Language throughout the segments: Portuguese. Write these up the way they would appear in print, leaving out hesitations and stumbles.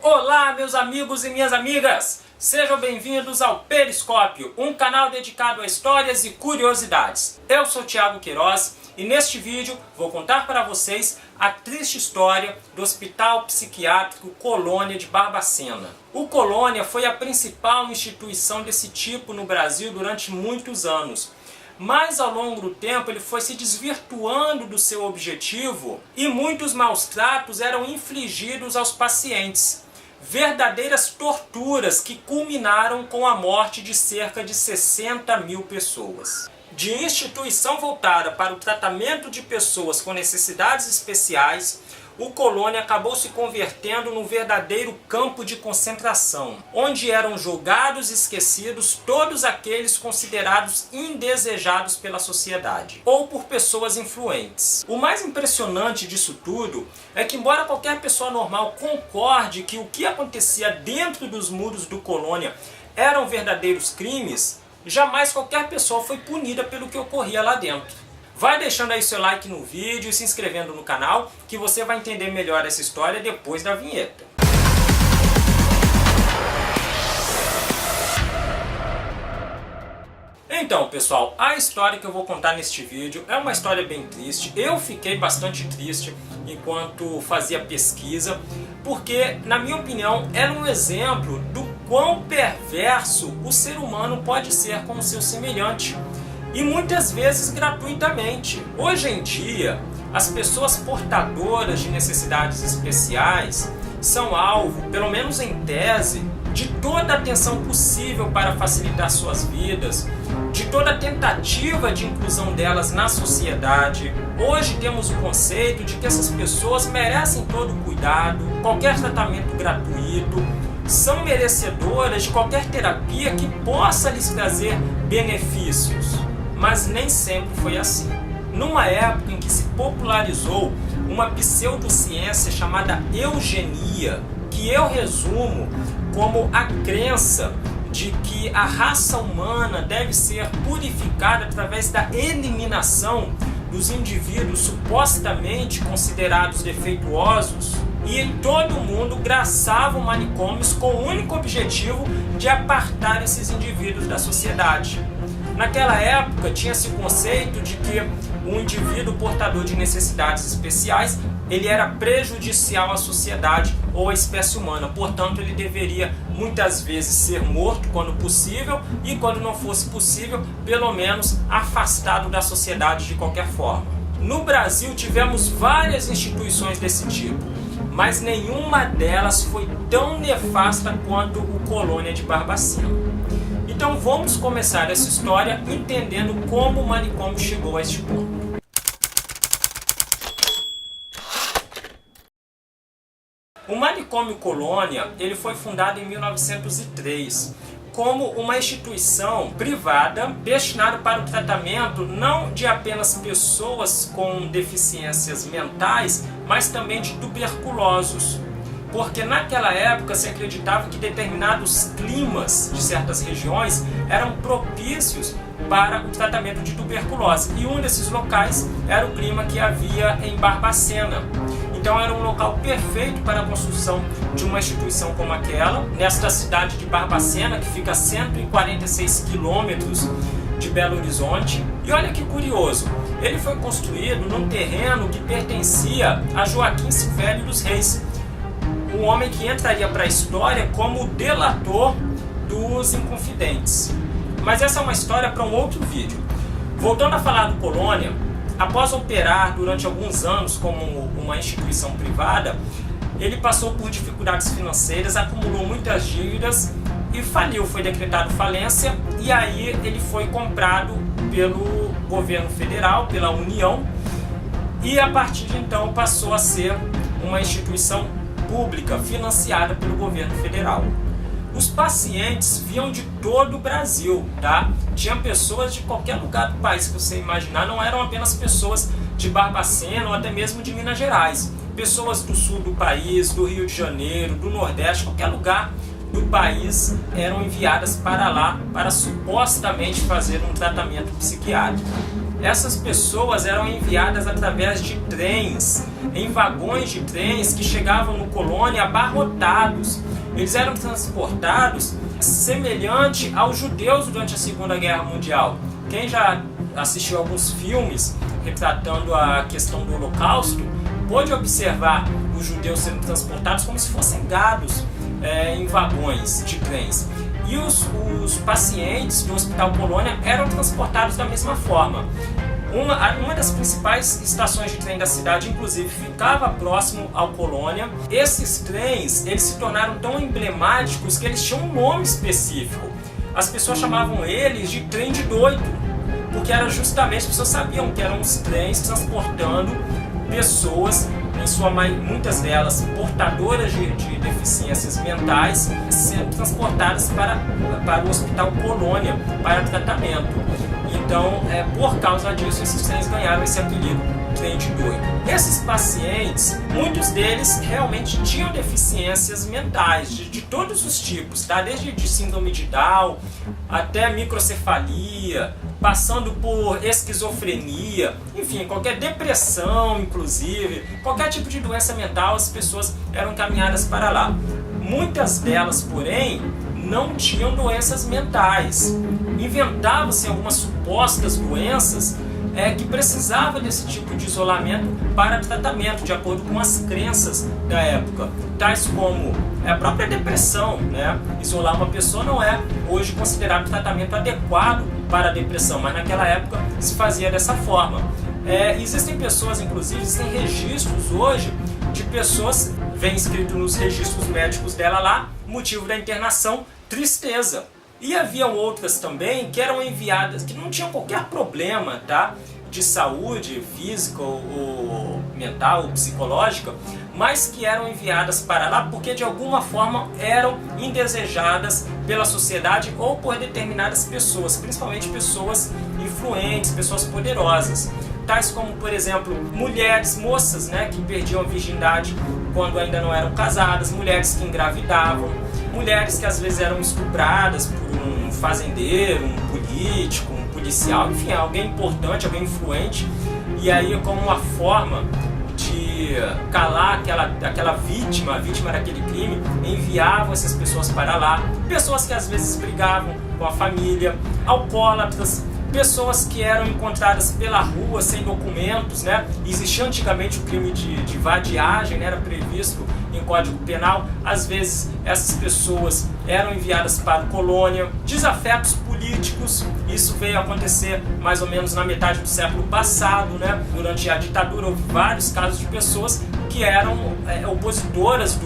Olá, meus amigos e minhas amigas! Sejam bem-vindos ao Periscópio, um canal dedicado a histórias e curiosidades. Eu sou Thiago Queiroz e neste vídeo vou contar para vocês a triste história do Hospital Psiquiátrico Colônia de Barbacena. O Colônia foi a principal instituição desse tipo no Brasil durante muitos anos. Mas ao longo do tempo ele foi se desvirtuando do seu objetivo e muitos maus tratos eram infligidos aos pacientes. Verdadeiras torturas que culminaram com a morte de cerca de 60 mil pessoas. De instituição voltada para o tratamento de pessoas com necessidades especiais, o Colônia acabou se convertendo num verdadeiro campo de concentração, onde eram jogados e esquecidos todos aqueles considerados indesejados pela sociedade, ou por pessoas influentes. O mais impressionante disso tudo é que, embora qualquer pessoa normal concorde que o que acontecia dentro dos muros do Colônia eram verdadeiros crimes, jamais qualquer pessoa foi punida pelo que ocorria lá dentro. Vai deixando aí seu like no vídeo e se inscrevendo no canal, que você vai entender melhor essa história depois da vinheta. Então, pessoal, a história que eu vou contar neste vídeo é uma história bem triste. Eu fiquei bastante triste enquanto fazia pesquisa, porque, na minha opinião, era um exemplo do quão perverso o ser humano pode ser com o seu semelhante. E muitas vezes gratuitamente. Hoje em dia, as pessoas portadoras de necessidades especiais são alvo, pelo menos em tese, de toda a atenção possível para facilitar suas vidas, de toda a tentativa de inclusão delas na sociedade. Hoje temos o conceito de que essas pessoas merecem todo o cuidado, qualquer tratamento gratuito, são merecedoras de qualquer terapia que possa lhes trazer benefícios. Mas nem sempre foi assim. Numa época em que se popularizou uma pseudociência chamada eugenia, que eu resumo como a crença de que a raça humana deve ser purificada através da eliminação dos indivíduos supostamente considerados defeituosos, e em todo o mundo graçavam manicômios com o único objetivo de apartar esses indivíduos da sociedade. Naquela época tinha-se o conceito de que um indivíduo portador de necessidades especiais ele era prejudicial à sociedade ou à espécie humana, portanto ele deveria muitas vezes ser morto quando possível e, quando não fosse possível, pelo menos afastado da sociedade de qualquer forma. No Brasil tivemos várias instituições desse tipo, mas nenhuma delas foi tão nefasta quanto o Colônia de Barbacena. Então vamos começar essa história entendendo como o manicômio chegou a este ponto. O manicômio Colônia ele foi fundado em 1903 como uma instituição privada destinada para o tratamento não de apenas pessoas com deficiências mentais, mas também de tuberculosos. Porque naquela época se acreditava que determinados climas de certas regiões eram propícios para o tratamento de tuberculose. E um desses locais era o clima que havia em Barbacena. Então era um local perfeito para a construção de uma instituição como aquela, nesta cidade de Barbacena, que fica a 146 quilômetros de Belo Horizonte. E olha que curioso, ele foi construído num terreno que pertencia a Joaquim Silvério dos Reis, um homem que entraria para a história como o delator dos Inconfidentes. Mas essa é uma história para um outro vídeo. Voltando a falar do Colônia, após operar durante alguns anos como uma instituição privada, ele passou por dificuldades financeiras, acumulou muitas dívidas e faliu, foi decretado falência, e aí ele foi comprado pelo governo federal, pela União, e a partir de então passou a ser uma instituição pública financiada pelo governo federal. Os pacientes vinham de todo o Brasil, tá? Tinha pessoas de qualquer lugar do país que você imaginar, não eram apenas pessoas de Barbacena ou até mesmo de Minas Gerais. Pessoas do sul do país, do Rio de Janeiro, do Nordeste, qualquer lugar do país eram enviadas para lá para supostamente fazer um tratamento psiquiátrico. essas pessoas eram enviadas através de trens, em vagões de trens que chegavam no Colônia abarrotados. Eles eram transportados semelhante aos judeus durante a Segunda Guerra Mundial. Quem já assistiu alguns filmes retratando a questão do Holocausto, pôde observar os judeus sendo transportados como se fossem gados em vagões de trens. E os pacientes do Hospital Colônia eram transportados da mesma forma. Uma das principais estações de trem da cidade, inclusive, ficava próximo ao Colônia. Esses trens, eles se tornaram tão emblemáticos que eles tinham um nome específico. As pessoas chamavam eles de trem de doido, porque era justamente, as pessoas sabiam que eram os trens transportando pessoas, muitas delas portadoras de deficiências mentais, sendo transportadas para o Hospital Colônia para tratamento. Então, por causa disso, esses trens ganharam esse apelido, trem de doido. Esses pacientes, muitos deles realmente tinham deficiências mentais, de todos os tipos, tá? Desde de síndrome de Down, até microcefalia, passando por esquizofrenia, enfim, qualquer depressão, inclusive, qualquer tipo de doença mental, as pessoas eram encaminhadas para lá. Muitas delas, porém, não tinham doenças mentais. Inventavam-se algumas supostas doenças que precisavam desse tipo de isolamento para tratamento, de acordo com as crenças da época, tais como a própria depressão, né? Isolar uma pessoa não é hoje considerado tratamento adequado para a depressão, mas naquela época se fazia dessa forma. Existem pessoas, inclusive, existem registros hoje de pessoas, vem escrito nos registros médicos dela lá, motivo da internação, tristeza. E haviam outras também que eram enviadas, que não tinham qualquer problema, tá? De saúde física ou mental ou psicológica, mas que eram enviadas para lá porque de alguma forma eram indesejadas pela sociedade ou por determinadas pessoas, principalmente pessoas influentes, pessoas poderosas. Tais como, por exemplo, mulheres, moças, né, que perdiam a virgindade quando ainda não eram casadas, mulheres que engravidavam, mulheres que às vezes eram estupradas por um fazendeiro, um político, um policial, enfim, alguém importante, alguém influente, e aí como uma forma de calar aquela vítima, a vítima daquele crime, enviavam essas pessoas para lá, pessoas que às vezes brigavam com a família, alcoólatras, pessoas que eram encontradas pela rua sem documentos, né? Existia antigamente o crime de vadiagem, né? Era previsto em Código Penal. Às vezes essas pessoas eram enviadas para o Colônia. Desafetos políticos, isso veio a acontecer mais ou menos na metade do século passado, né? Durante a ditadura houve vários casos de pessoas que eram opositoras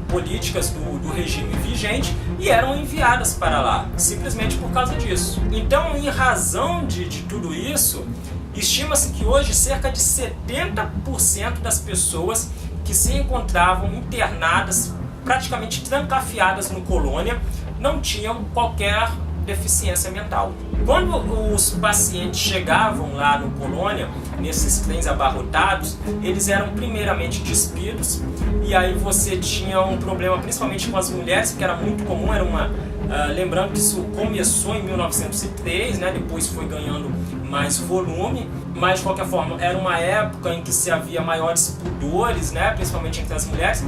políticas do regime vigente e eram enviadas para lá, simplesmente por causa disso. Então, em razão de tudo isso, estima-se que hoje cerca de 70% das pessoas que se encontravam internadas, praticamente trancafiadas no Colônia, não tinham qualquer deficiência mental. Quando os pacientes chegavam lá no Colônia, nesses trens abarrotados, eles eram primeiramente despidos, e aí você tinha um problema principalmente com as mulheres, porque era muito comum, lembrando que isso começou em 1903, né, depois foi ganhando mais volume, mas de qualquer forma era uma época em que se havia maiores pudores, né, principalmente entre as mulheres,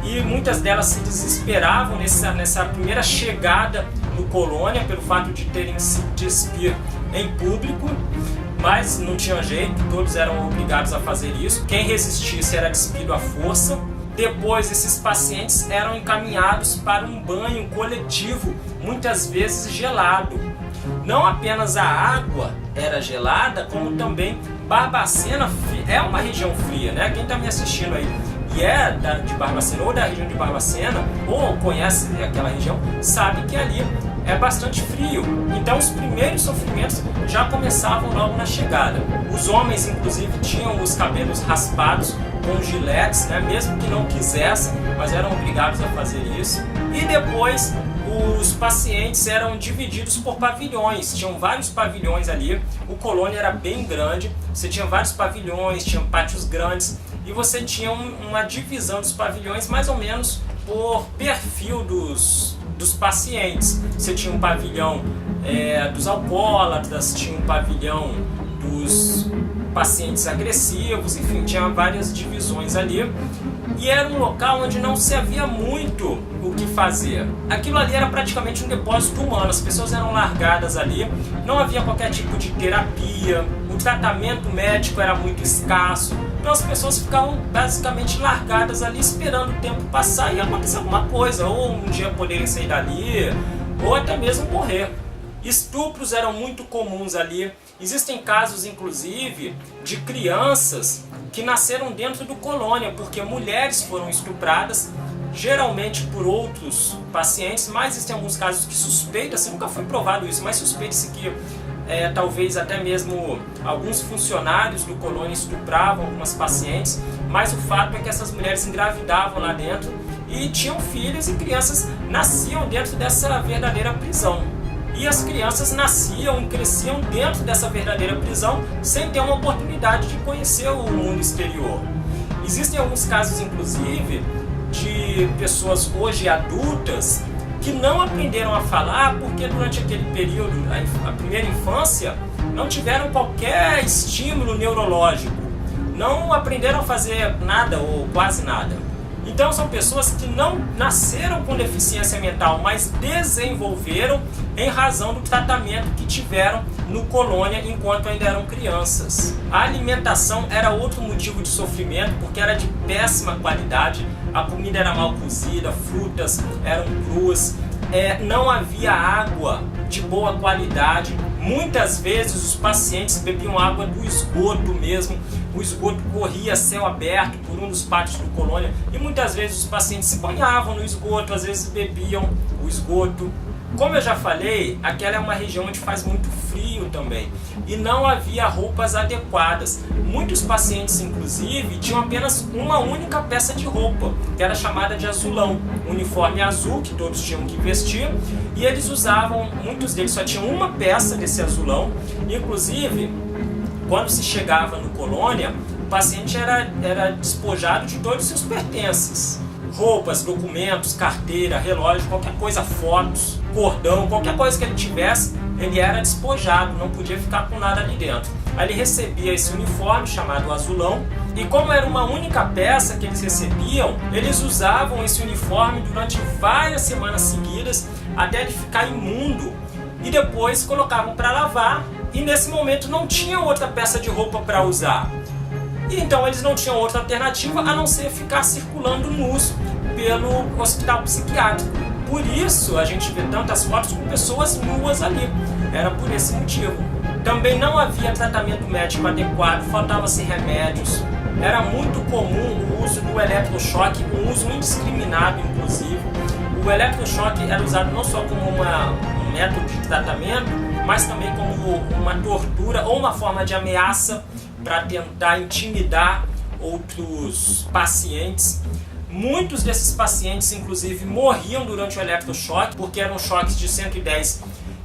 e muitas delas se desesperavam nessa primeira chegada no Colônia pelo fato de terem que se despir em público, mas não tinha jeito, todos eram obrigados a fazer isso. Quem resistisse era despido à força. Depois esses pacientes eram encaminhados para um banho coletivo, muitas vezes gelado. Não apenas a água era gelada, como também Barbacena é uma região fria, né? Quem está me assistindo aí e de Barbacena ou da região de Barbacena, ou conhece aquela região, sabe que ali é bastante frio. Então os primeiros sofrimentos já começavam logo na chegada. Os homens, inclusive, tinham os cabelos raspados com giletes, né? Mesmo que não quisessem, mas eram obrigados a fazer isso. E depois os pacientes eram divididos por pavilhões, tinham vários pavilhões ali. O Colônia era bem grande, você tinha vários pavilhões, tinha pátios grandes, e você tinha uma divisão dos pavilhões mais ou menos por perfil dos pacientes. Você tinha um pavilhão dos alcoólatras, tinha um pavilhão dos pacientes agressivos, enfim, tinha várias divisões ali. E era um local onde não se havia muito o que fazer. Aquilo ali era praticamente um depósito humano, as pessoas eram largadas ali, não havia qualquer tipo de terapia, o tratamento médico era muito escasso, então as pessoas ficavam basicamente largadas ali esperando o tempo passar e acontecer alguma coisa, ou um dia poderem sair dali, ou até mesmo morrer. Estupros eram muito comuns ali, existem casos inclusive de crianças que nasceram dentro do colônia, porque mulheres foram estupradas, geralmente por outros pacientes, mas existem alguns casos que suspeita-se, nunca foi provado isso, mas suspeita-se que talvez até mesmo alguns funcionários do colônia estupravam algumas pacientes, mas o fato é que essas mulheres engravidavam lá dentro e tinham filhos, e crianças nasciam dentro dessa verdadeira prisão. E as crianças nasciam e cresciam dentro dessa verdadeira prisão sem ter uma oportunidade de conhecer o mundo exterior. Existem alguns casos, inclusive, de pessoas hoje adultas que não aprenderam a falar porque durante aquele período, a primeira infância, não tiveram qualquer estímulo neurológico, não aprenderam a fazer nada ou quase nada. Então são pessoas que não nasceram com deficiência mental, mas desenvolveram em razão do tratamento que tiveram no colônia enquanto ainda eram crianças. A alimentação era outro motivo de sofrimento, porque era de péssima qualidade, a comida era mal cozida, frutas eram cruas, não havia água de boa qualidade. Muitas vezes os pacientes bebiam água do esgoto mesmo, o esgoto corria a céu aberto por um dos pátios do colônia, e muitas vezes os pacientes se banhavam no esgoto, às vezes bebiam o esgoto. Como eu já falei, aquela é uma região onde faz muito frio também, e não havia roupas adequadas. Muitos pacientes, inclusive, tinham apenas uma única peça de roupa, que era chamada de azulão, um uniforme azul que todos tinham que vestir, e eles usavam, muitos deles só tinham uma peça desse azulão. Inclusive, quando se chegava no colônia, o paciente era despojado de todos os seus pertences. Roupas, documentos, carteira, relógio, qualquer coisa, fotos, cordão, qualquer coisa que ele tivesse, ele era despojado, não podia ficar com nada ali dentro. Aí ele recebia esse uniforme chamado azulão, e como era uma única peça que eles recebiam, eles usavam esse uniforme durante várias semanas seguidas, até ele ficar imundo, e depois colocavam para lavar, e nesse momento não tinham outra peça de roupa para usar. E então eles não tinham outra alternativa a não ser ficar circulando nus pelo hospital psiquiátrico. Por isso a gente vê tantas fotos com pessoas nuas ali. Era por esse motivo. Também não havia tratamento médico adequado, faltava-se remédios. Era muito comum o uso do eletrochoque, um uso indiscriminado inclusive. O eletrochoque era usado não só como um método de tratamento, mas também como uma tortura ou uma forma de ameaça para tentar intimidar outros pacientes. Muitos desses pacientes, inclusive, morriam durante o eletrochoque, porque eram choques de 110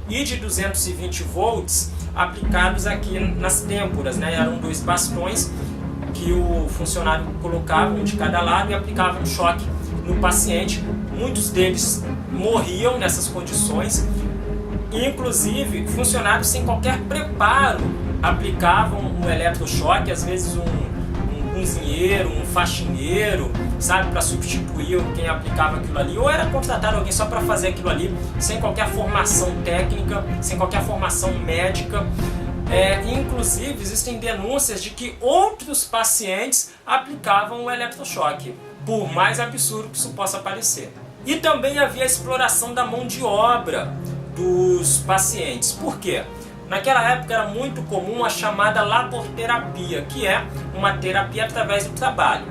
e de 220 volts aplicados aqui nas têmporas, né? Eram 2 bastões que o funcionário colocava, um de cada lado, e aplicava um choque no paciente. Muitos deles morriam nessas condições, e inclusive funcionários sem qualquer preparo aplicavam um eletrochoque, às vezes um cozinheiro, um faxineiro, sabe, para substituir quem aplicava aquilo ali, ou era contratar alguém só para fazer aquilo ali, sem qualquer formação técnica, sem qualquer formação médica. Inclusive existem denúncias de que outros pacientes aplicavam o eletrochoque, por mais absurdo que isso possa parecer. E também havia a exploração da mão de obra dos pacientes. Por quê? Naquela época era muito comum a chamada laborterapia, que é uma terapia através do trabalho.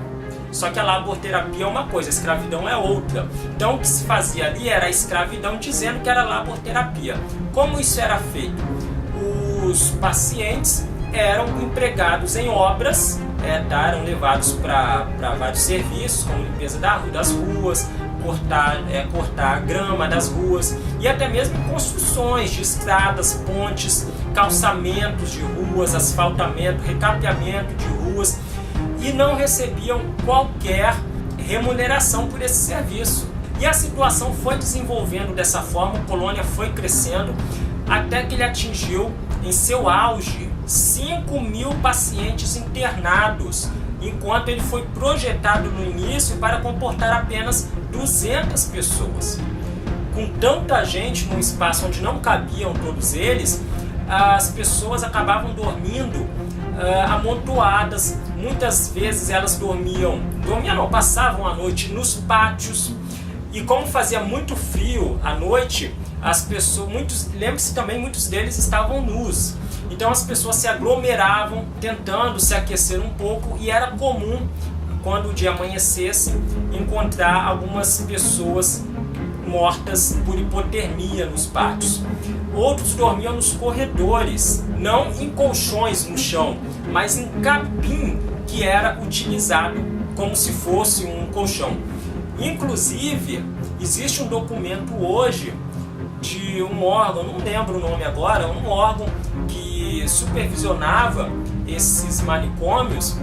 Só que a laborterapia é uma coisa, a escravidão é outra. Então o que se fazia ali era a escravidão dizendo que era laborterapia. Como isso era feito? Os pacientes eram empregados em obras, eram levados para vários serviços, como limpeza das ruas, cortar a grama das ruas, e até mesmo construções de estradas, pontes, calçamentos de ruas, asfaltamento, recapeamento de ruas, e não recebiam qualquer remuneração por esse serviço. E a situação foi desenvolvendo dessa forma, a colônia foi crescendo, até que ele atingiu em seu auge, 5.000 pacientes internados, enquanto ele foi projetado no início para comportar apenas 200 pessoas. Com tanta gente num espaço onde não cabiam todos eles, as pessoas acabavam dormindo amontoadas. Muitas vezes elas passavam a noite nos pátios, e como fazia muito frio à noite, as pessoas, lembre-se também, muitos deles estavam nus. Então as pessoas se aglomeravam tentando se aquecer um pouco, e era comum, quando o dia amanhecesse, encontrar algumas pessoas mortas por hipotermia nos pátios. Outros dormiam nos corredores, não em colchões no chão, mas em capim que era utilizado como se fosse um colchão. Inclusive, existe um documento hoje de um órgão, não lembro o nome agora, um órgão que supervisionava esses manicômios,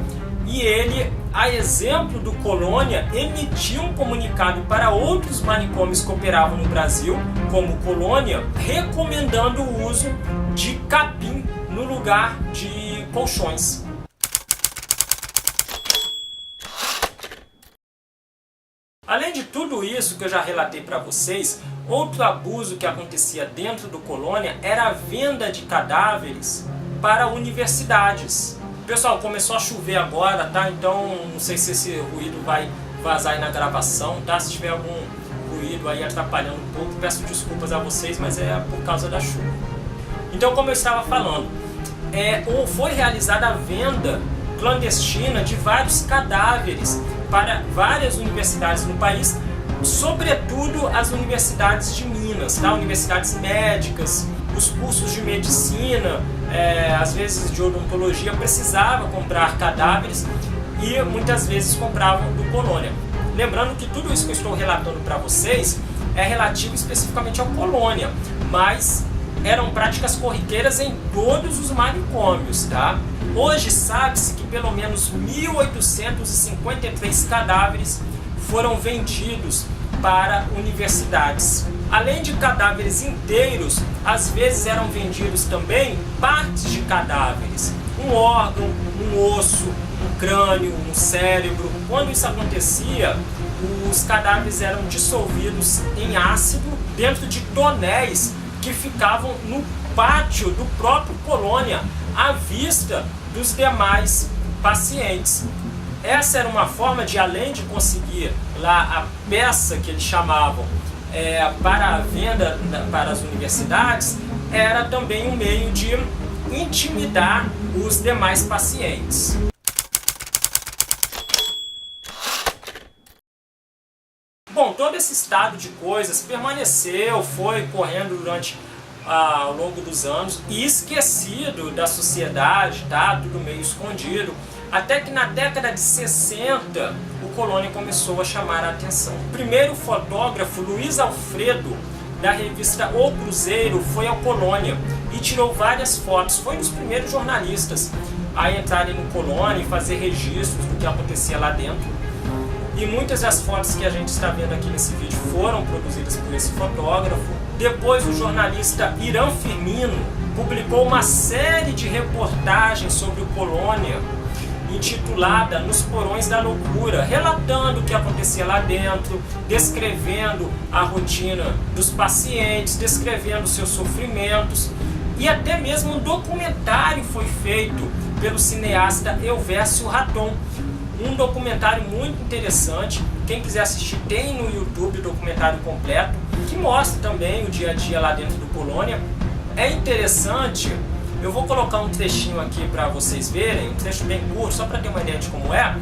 e ele, a exemplo do Colônia, emitiu um comunicado para outros manicômios que operavam no Brasil, como Colônia, recomendando o uso de capim no lugar de colchões. Além de tudo isso que eu já relatei para vocês, outro abuso que acontecia dentro do Colônia era a venda de cadáveres para universidades. Pessoal, começou a chover agora, tá? Então não sei se esse ruído vai vazar aí na gravação, tá? Se tiver algum ruído aí atrapalhando um pouco, peço desculpas a vocês, mas é por causa da chuva. Então, como eu estava falando, foi realizada a venda clandestina de vários cadáveres para várias universidades no país, sobretudo as universidades de Minas, tá? Universidades médicas, os cursos de medicina, às vezes de odontologia, precisava comprar cadáveres e muitas vezes compravam do Colônia. Lembrando que tudo isso que eu estou relatando para vocês é relativo especificamente ao Colônia, mas eram práticas corriqueiras em todos os manicômios, tá? Hoje sabe-se que pelo menos 1.853 cadáveres foram vendidos para universidades. Além de cadáveres inteiros, às vezes eram vendidos também partes de cadáveres, um órgão, um osso, um crânio, um cérebro. Quando isso acontecia, os cadáveres eram dissolvidos em ácido dentro de tonéis que ficavam no pátio do próprio Colônia, à vista dos demais pacientes. Essa era uma forma de, além de conseguir lá a peça que eles chamavam para a venda para as universidades, era também um meio de intimidar os demais pacientes. Bom, todo esse estado de coisas permaneceu, foi correndo durante ao longo dos anos e esquecido da sociedade, tá? Tudo meio escondido, até que na década de 60 o Colônia começou a chamar a atenção. O primeiro fotógrafo, Luiz Alfredo, da revista O Cruzeiro, foi ao Colônia e tirou várias fotos. Foi um dos primeiros jornalistas a entrarem no Colônia e fazer registros do que acontecia lá dentro. E muitas das fotos que a gente está vendo aqui nesse vídeo foram produzidas por esse fotógrafo. Depois o jornalista Irã Firmino publicou uma série de reportagens sobre o Colônia, intitulada Nos Porões da Loucura, relatando o que acontecia lá dentro, descrevendo a rotina dos pacientes, descrevendo seus sofrimentos, e até mesmo um documentário foi feito pelo cineasta Elvésio Raton. Um documentário muito interessante, quem quiser assistir tem no YouTube o documentário completo, que mostra também o dia a dia lá dentro do Colônia. É interessante, eu vou colocar um trechinho aqui para vocês verem, um trecho bem curto, só para ter uma ideia de como é.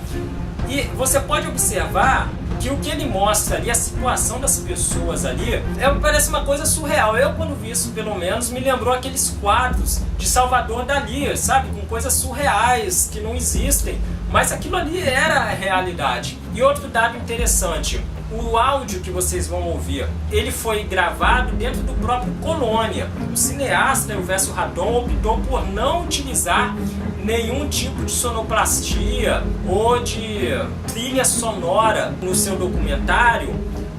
E você pode observar que o que ele mostra ali, a situação das pessoas ali, parece uma coisa surreal. Eu, quando vi isso, pelo menos, me lembrou aqueles quadros de Salvador Dalí, sabe? Com coisas surreais, que não existem. Mas aquilo ali era a realidade. E outro dado interessante, o áudio que vocês vão ouvir, ele foi gravado dentro do próprio Colônia. O cineasta Elvésio Raton optou por não utilizar nenhum tipo de sonoplastia ou de trilha sonora no seu documentário,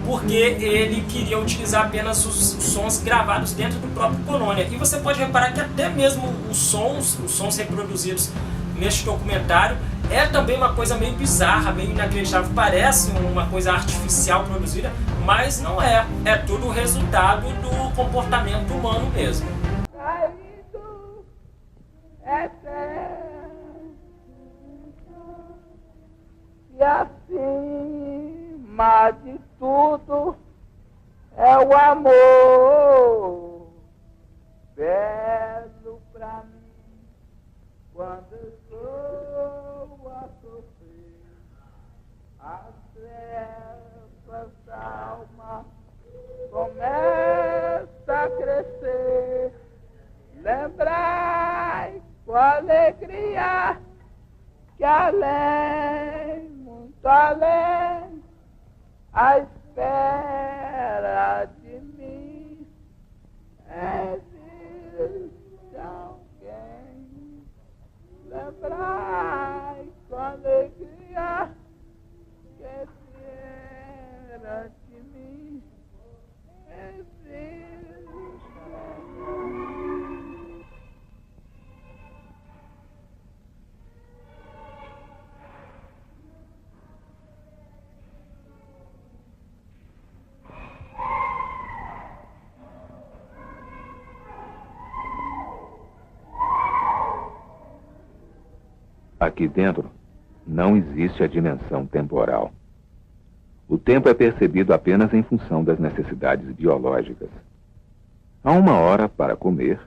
porque ele queria utilizar apenas os sons gravados dentro do próprio Colônia. E você pode reparar que até mesmo os sons reproduzidos neste documentário é também uma coisa meio bizarra, meio inacreditável. Parece uma coisa artificial produzida, mas não é. É tudo o resultado do comportamento humano mesmo. E acima de tudo é o amor, belo pra mim, quando estou a sofrer, as trevas da alma começam a crescer. Lembrai com alegria que além, muito além, a espera de mim existe alguém. Lembrai com alegria que espera de mim existe alguém. Aqui dentro não existe a dimensão temporal. O tempo é percebido apenas em função das necessidades biológicas. Há uma hora para comer,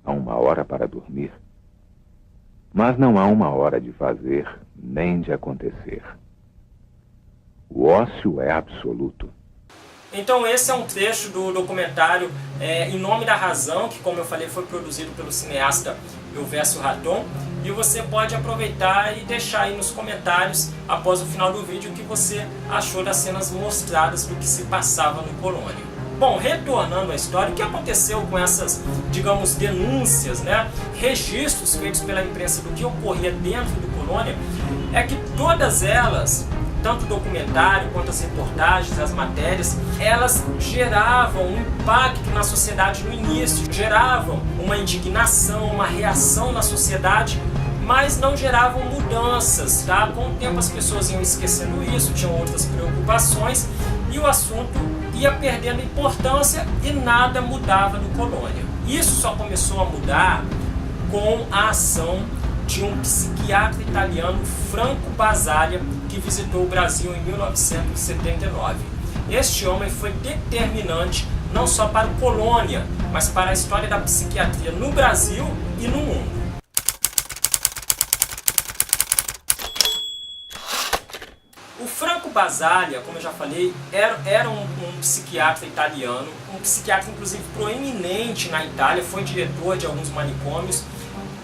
há uma hora para dormir. Mas não há uma hora de fazer nem de acontecer. O ócio é absoluto. Então esse é um trecho do documentário Em Nome da Razão, que, como eu falei, foi produzido pelo cineasta Elvésio Raton. E você pode aproveitar e deixar aí nos comentários, após o final do vídeo, o que você achou das cenas mostradas do que se passava no Colônia. Bom, retornando à história, o que aconteceu com essas, digamos, denúncias, né, registros feitos pela imprensa do que ocorria dentro do Colônia, é que todas elas, tanto o documentário quanto as reportagens, as matérias, elas geravam um impacto na sociedade no início, geravam uma indignação, uma reação na sociedade, mas não geravam mudanças, tá? Com o tempo as pessoas iam esquecendo isso, tinham outras preocupações e o assunto ia perdendo importância e nada mudava no Colônia. Isso só começou a mudar com a ação de um psiquiatra italiano, Franco Basaglia, que visitou o Brasil em 1979. Este homem foi determinante não só para o Colônia, mas para a história da psiquiatria no Brasil e no mundo. O Franco Basaglia, como eu já falei, era um psiquiatra italiano, um psiquiatra inclusive proeminente na Itália, foi diretor de alguns manicômios,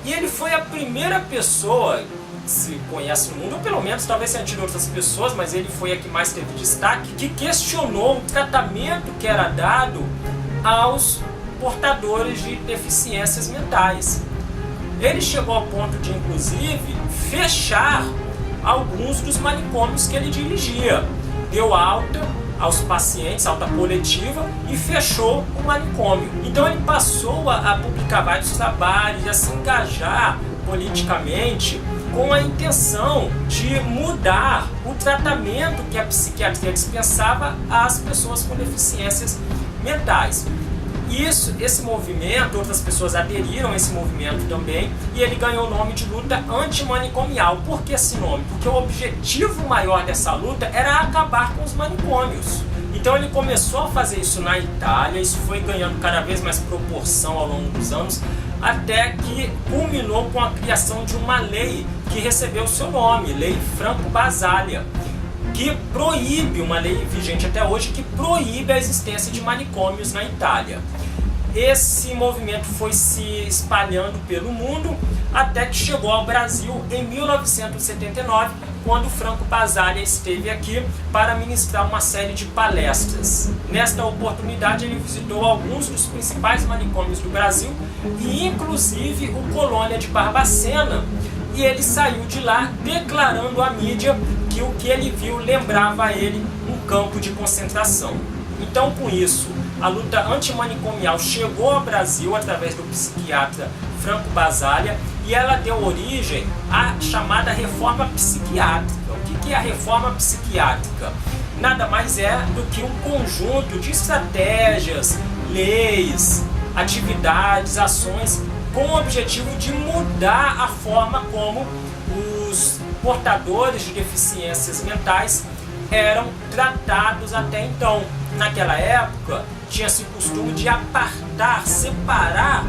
e ele foi a primeira pessoa que se conhece no mundo, ou pelo menos talvez tenha tido outras pessoas, mas ele foi a que mais teve destaque, que questionou o tratamento que era dado aos portadores de deficiências mentais. Ele chegou ao ponto de, inclusive, fechar alguns dos manicômios que ele dirigia. Deu alta aos pacientes, alta coletiva, e fechou o manicômio. Então ele passou a publicar vários trabalhos e a se engajar politicamente com a intenção de mudar o tratamento que a psiquiatria dispensava às pessoas com deficiências mentais. Esse movimento, outras pessoas aderiram a esse movimento também, e ele ganhou o nome de luta antimanicomial. Por que esse nome? Porque o objetivo maior dessa luta era acabar com os manicômios. Então ele começou a fazer isso na Itália, isso foi ganhando cada vez mais proporção ao longo dos anos, até que culminou com a criação de uma lei que recebeu o seu nome, Lei Franco Basaglia, que proíbe, uma lei vigente até hoje, que proíbe a existência de manicômios na Itália. Esse movimento foi se espalhando pelo mundo até que chegou ao Brasil em 1979, quando Franco Basaglia esteve aqui para ministrar uma série de palestras. Nesta oportunidade ele visitou alguns dos principais manicômios do Brasil e inclusive o Colônia de Barbacena, e ele saiu de lá declarando à mídia que o que ele viu lembrava a ele um campo de concentração. Então, com isso, a luta antimanicomial chegou ao Brasil através do psiquiatra Franco Basaglia e ela deu origem à chamada reforma psiquiátrica. O que é a reforma psiquiátrica? Nada mais é do que um conjunto de estratégias, leis, atividades, ações com o objetivo de mudar a forma como os portadores de deficiências mentais eram tratados até então. Naquela época, tinha-se o costume de apartar, separar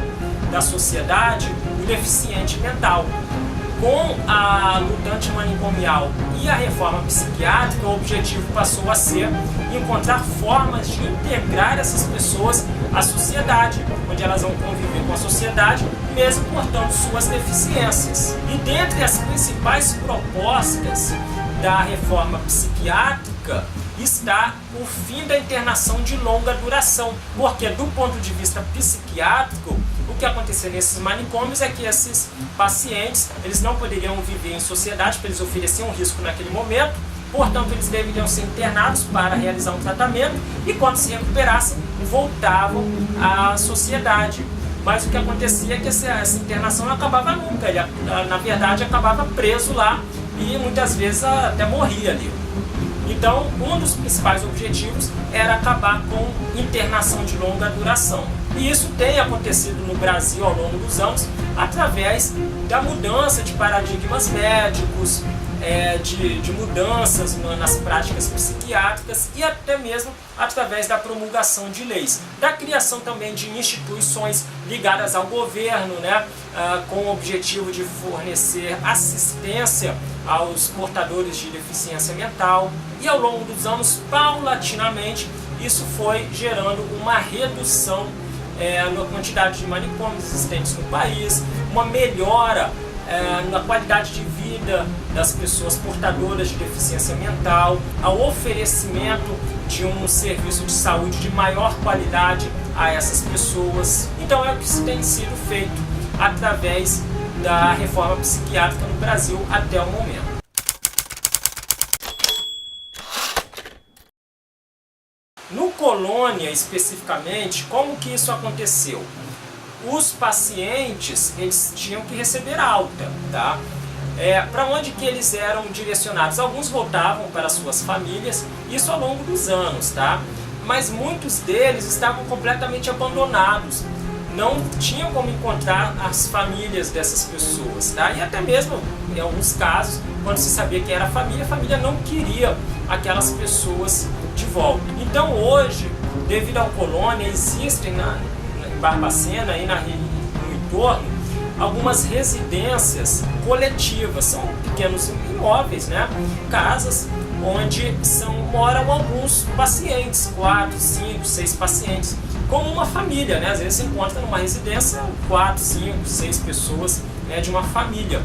da sociedade o deficiente mental. Com a luta antimanicomial e a reforma psiquiátrica, o objetivo passou a ser encontrar formas de integrar essas pessoas à sociedade, onde elas vão conviver com a sociedade, mesmo portando suas deficiências. E dentre as principais propostas da reforma psiquiátrica está o fim da internação de longa duração, porque do ponto de vista psiquiátrico, o que acontecia nesses manicômios é que esses pacientes eles não poderiam viver em sociedade, porque eles ofereciam risco naquele momento, portanto eles deveriam ser internados para realizar um tratamento e quando se recuperassem, voltavam à sociedade. Mas o que acontecia é que essa internação não acabava nunca, ele na verdade acabava preso lá e muitas vezes até morria ali. Então, um dos principais objetivos era acabar com internação de longa duração. E isso tem acontecido no Brasil ao longo dos anos através da mudança de paradigmas médicos, de mudanças nas práticas psiquiátricas e até mesmo através da promulgação de leis, da criação também de instituições ligadas ao governo, com o objetivo de fornecer assistência aos portadores de deficiência mental. E ao longo dos anos, paulatinamente, isso foi gerando uma redução na quantidade de manicômios existentes no país, uma melhora na qualidade de vida das pessoas portadoras de deficiência mental, ao oferecimento de um serviço de saúde de maior qualidade a essas pessoas. Então é o que tem sido feito através da reforma psiquiátrica no Brasil até o momento. No Colônia, especificamente, como que isso aconteceu? Os pacientes, eles tinham que receber alta, tá? Para onde que eles eram direcionados? Alguns voltavam para suas famílias, isso ao longo dos anos, tá? Mas muitos deles estavam completamente abandonados, não tinham como encontrar as famílias dessas pessoas, tá? E até mesmo, em alguns casos, quando se sabia que era a família não queria aquelas pessoas de volta. Então hoje, devido ao Colônia, existem em Barbacena e no entorno algumas residências coletivas, são pequenos imóveis, casas onde moram alguns pacientes, 4, 5, 6 pacientes, como uma família, às vezes se encontra numa residência 4, 5, 6 pessoas de uma família.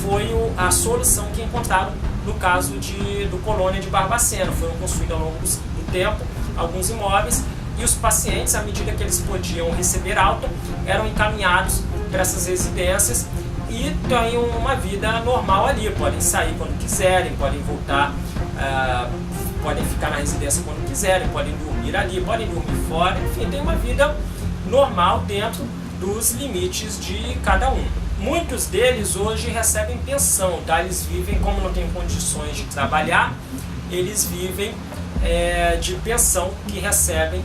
Foi a solução que encontraram no caso do Colônia de Barbacena. Foram construídos ao longo do tempo alguns imóveis e os pacientes, à medida que eles podiam receber alta, eram encaminhados para essas residências e têm uma vida normal ali, podem sair quando quiserem, podem voltar, podem ficar na residência quando quiserem, podem dormir ali, podem dormir fora, enfim, tem uma vida normal dentro dos limites de cada um. Muitos deles hoje recebem pensão, tá? Eles vivem, como não têm condições de trabalhar, eles vivem de pensão que recebem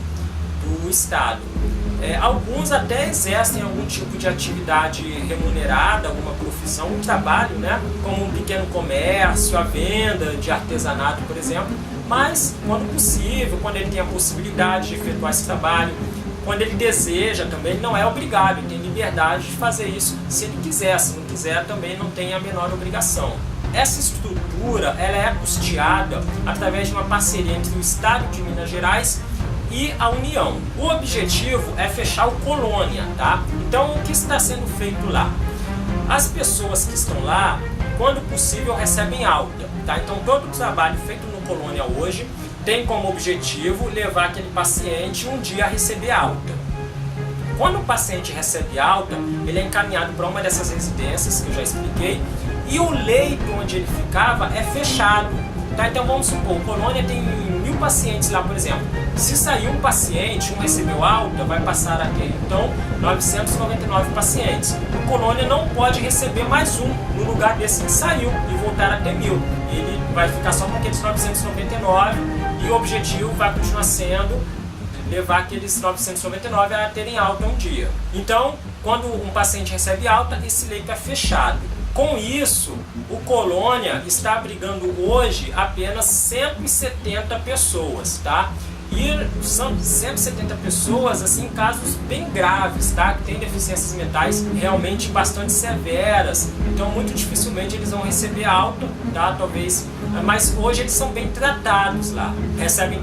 do Estado. Alguns até exercem algum tipo de atividade remunerada, alguma profissão, um trabalho, como um pequeno comércio, a venda de artesanato, por exemplo, mas quando possível, quando ele tem a possibilidade de efetuar esse trabalho, quando ele deseja também, ele não é obrigado, ele tem liberdade de fazer isso se ele quiser, se não quiser também não tem a menor obrigação. Essa estrutura ela é custeada através de uma parceria entre o Estado de Minas Gerais e a União. O objetivo é fechar o Colônia, tá? Então o que está sendo feito lá? As pessoas que estão lá, quando possível, recebem alta, tá? Então todo o trabalho feito no Colônia hoje tem como objetivo levar aquele paciente um dia a receber alta. Quando o paciente recebe alta, ele é encaminhado para uma dessas residências que eu já expliquei e o leito onde ele ficava é fechado. Tá? Então vamos supor, o Colônia tem 1000 pacientes lá, por exemplo, se saiu um paciente, um recebeu alta, vai passar a ter então 999 pacientes. O Colônia não pode receber mais um no lugar desse que saiu e voltar a ter 1000. Ele vai ficar só com aqueles 999 e o objetivo vai continuar sendo levar aqueles 999 a terem alta um dia. Então, quando um paciente recebe alta, esse leito é fechado. Com isso, o Colônia está abrigando hoje apenas 170 pessoas, tá? E são 170 pessoas, assim, em casos bem graves, tá? Que têm deficiências mentais realmente bastante severas. Então, muito dificilmente eles vão receber alta, tá? Talvez, mas hoje eles são bem tratados lá. Recebem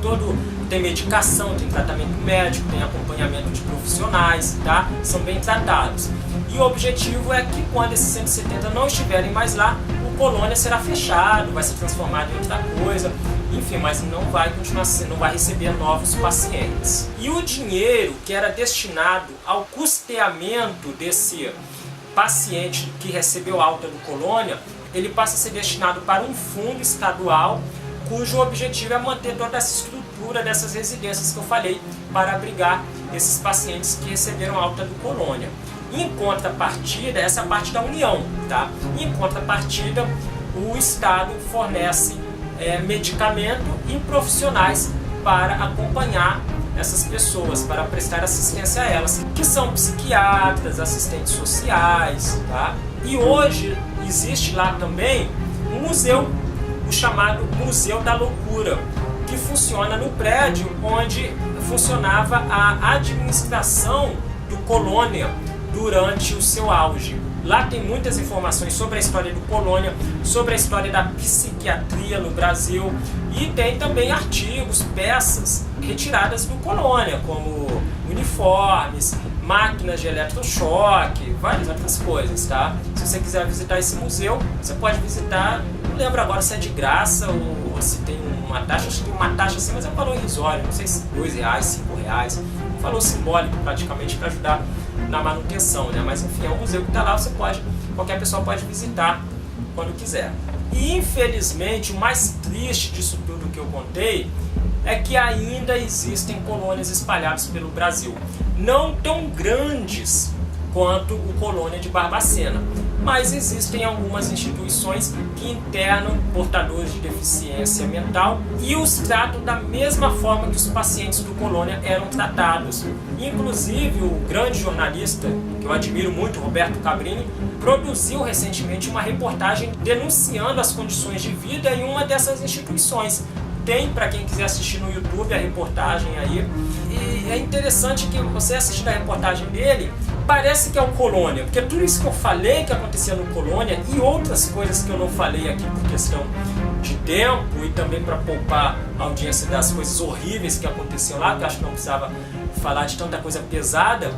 tem medicação, tem tratamento médico, tem acompanhamento de profissionais, tá? São bem tratados. E o objetivo é que quando esses 170 não estiverem mais lá, o Colônia será fechado, vai ser transformado em outra coisa, enfim, mas não vai continuar sendo, não vai receber novos pacientes. E o dinheiro que era destinado ao custeamento desse paciente que recebeu alta do Colônia, ele passa a ser destinado para um fundo estadual, cujo objetivo é manter toda essa estrutura dessas residências que eu falei, para abrigar esses pacientes que receberam alta do Colônia. Em contrapartida, essa é a parte da União, tá? Em contrapartida, o Estado fornece medicamento e profissionais para acompanhar essas pessoas, para prestar assistência a elas, que são psiquiatras, assistentes sociais, tá? E hoje existe lá também um museu, o chamado Museu da Loucura, que funciona no prédio onde funcionava a administração do Colônia durante o seu auge. Lá tem muitas informações sobre a história do Colônia, sobre a história da psiquiatria no Brasil, e tem também artigos, peças retiradas do Colônia, como uniformes, máquinas de eletrochoque, várias outras coisas, tá? Se você quiser visitar esse museu, você pode visitar, não lembro agora se é de graça ou se tem uma taxa, acho que tem uma taxa assim, mas é um valor irrisório, não sei se R$2, R$5, um valor simbólico praticamente para ajudar na manutenção, né? Mas enfim, é um museu que está lá, qualquer pessoa pode visitar quando quiser. E infelizmente o mais triste disso tudo que eu contei é que ainda existem colônias espalhadas pelo Brasil, não tão grandes quanto o Colônia de Barbacena, mas existem algumas instituições que internam portadores de deficiência mental e os tratam da mesma forma que os pacientes do Colônia eram tratados. Inclusive, o grande jornalista, que eu admiro muito, Roberto Cabrini, produziu recentemente uma reportagem denunciando as condições de vida em uma dessas instituições. Tem, para quem quiser assistir no YouTube, a reportagem aí. E é interessante que você assistir a reportagem dele, parece que é o Colônia, porque tudo isso que eu falei que acontecia no Colônia e outras coisas que eu não falei aqui por questão de tempo e também para poupar a audiência das coisas horríveis que aconteciam lá, que eu acho que não precisava falar de tanta coisa pesada,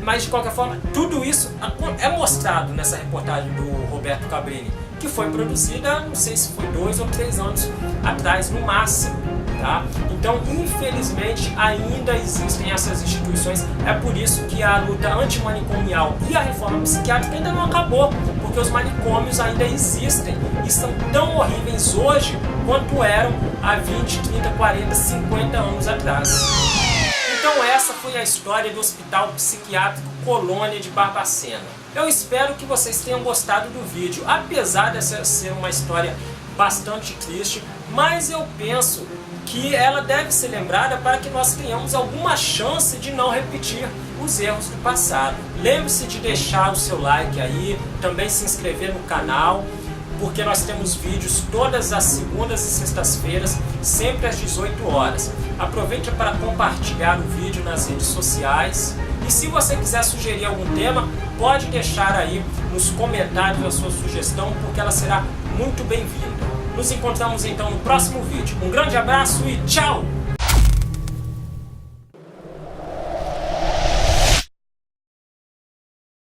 mas de qualquer forma, tudo isso é mostrado nessa reportagem do Roberto Cabrini, que foi produzida, não sei se foi 2 ou 3 anos atrás, no máximo, tá? Então, infelizmente, ainda existem essas instituições. É por isso que a luta antimanicomial e a reforma psiquiátrica ainda não acabou, porque os manicômios ainda existem e são tão horríveis hoje quanto eram há 20, 30, 40, 50 anos atrás. Então essa foi a história do Hospital Psiquiátrico Colônia de Barbacena. Eu espero que vocês tenham gostado do vídeo, apesar dessa ser uma história bastante triste, mas eu penso que ela deve ser lembrada para que nós tenhamos alguma chance de não repetir os erros do passado. Lembre-se de deixar o seu like aí, também se inscrever no canal, porque nós temos vídeos todas as segundas e sextas-feiras, sempre às 18 horas. Aproveite para compartilhar o vídeo nas redes sociais. E se você quiser sugerir algum tema, pode deixar aí nos comentários a sua sugestão, porque ela será muito bem-vinda. Nos encontramos então no próximo vídeo. Um grande abraço e tchau!